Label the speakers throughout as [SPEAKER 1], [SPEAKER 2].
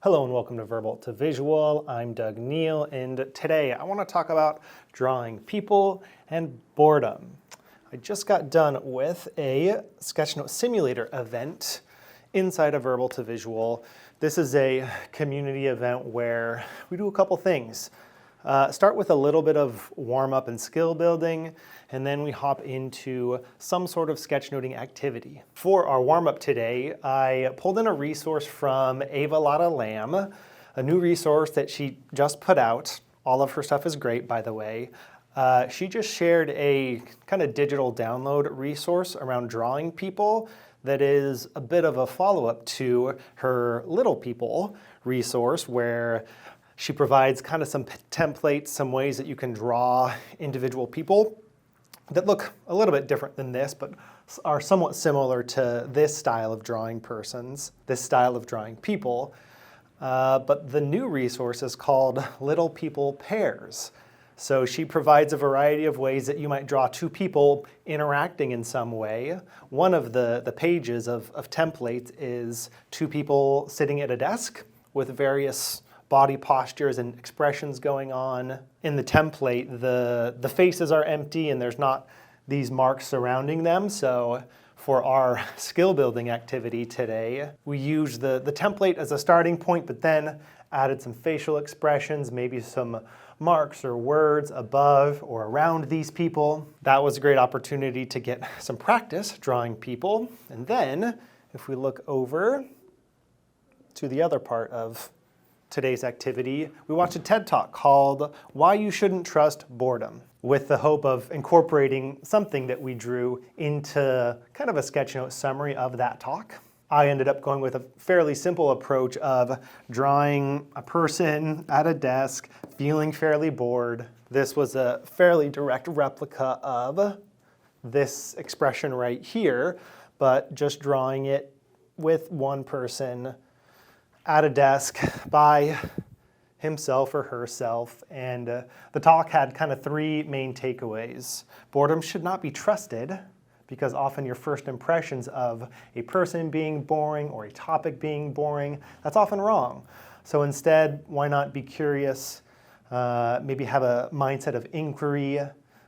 [SPEAKER 1] Hello and welcome to Verbal to Visual. I'm Doug Neill, and today I want to talk about drawing people and boredom. I just got done with a sketchnote simulator event inside of Verbal to Visual. This is a community event where we do a couple things. Start with a little bit of warm-up and skill building, and then we hop into some sort of sketchnoting activity. For our warm-up today, I pulled in a resource from Ava Lotta Lamb, a new resource that she just put out. All of her stuff is great, by the way. She just shared a kind of digital download resource around drawing people that is a bit of a follow-up to her Little People resource, where she provides kind of some templates, some ways that you can draw individual people that look a little bit different than this, but are somewhat similar to this style of drawing persons, this style of drawing people. But the new resource is called Little People Pairs. So she provides a variety of ways that you might draw two people interacting in some way. One of the pages of templates is two people sitting at a desk with various body postures and expressions going on. In the template, the faces are empty and there's not these marks surrounding them. So for our skill building activity today, we used the template as a starting point, but then added some facial expressions, maybe some marks or words above or around these people. That was a great opportunity to get some practice drawing people. And then if we look over to the other part of today's activity, we watched a TED Talk called Why You Shouldn't Trust Boredom, with the hope of incorporating something that we drew into kind of a sketchnote summary of that talk. I ended up going with a fairly simple approach of drawing a person at a desk, feeling fairly bored. This was a fairly direct replica of this expression right here, but just drawing it with one person at a desk by himself or herself. And the talk had kind of three main takeaways. Boredom should not be trusted, because often your first impressions of a person being boring or a topic being boring, that's often wrong. So instead, why not be curious, maybe have a mindset of inquiry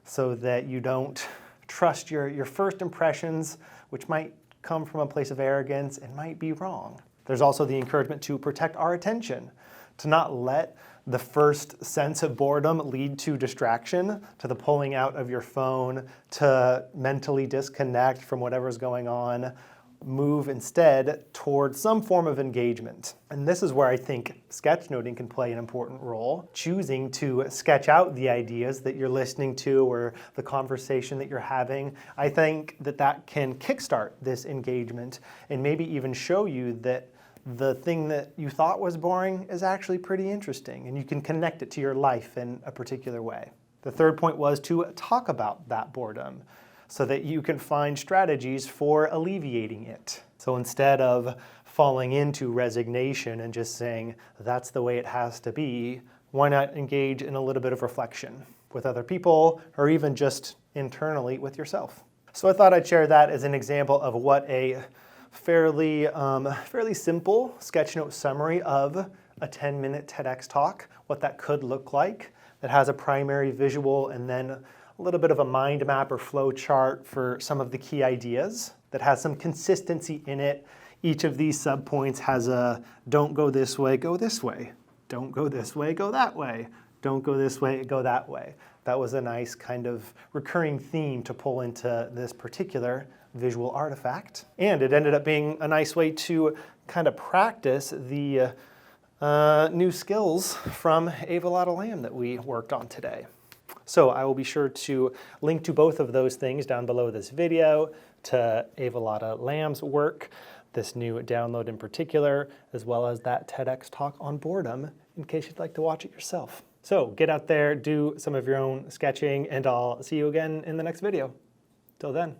[SPEAKER 1] so that you don't trust your first impressions, which might come from a place of arrogance and might be wrong. There's also the encouragement to protect our attention, to not let the first sense of boredom lead to distraction, to the pulling out of your phone, to mentally disconnect from whatever's going on. Move instead towards some form of engagement. And this is where I think sketchnoting can play an important role. Choosing to sketch out the ideas that you're listening to or the conversation that you're having. I think that can kickstart this engagement and maybe even show you that the thing that you thought was boring is actually pretty interesting, and you can connect it to your life in a particular way. The third point was to talk about that boredom so that you can find strategies for alleviating it. So instead of falling into resignation and just saying, that's the way it has to be, why not engage in a little bit of reflection with other people or even just internally with yourself? So I thought I'd share that as an example of what a fairly simple sketchnote summary of a 10-minute TEDx talk, what that could look like, that has a primary visual and then a little bit of a mind map or flow chart for some of the key ideas, that has some consistency in it. Each of these subpoints has a don't go this way, go this way. Don't go this way, go that way. Don't go this way, go that way. That was a nice kind of recurring theme to pull into this particular visual artifact. And it ended up being a nice way to kind of practice the new skills from Ava Lotta Lamb that we worked on today. So I will be sure to link to both of those things down below this video, to Ava Lotta Lamb's work, this new download in particular, as well as that TEDx talk on boredom, in case you'd like to watch it yourself. So get out there, do some of your own sketching, and I'll see you again in the next video. Till then.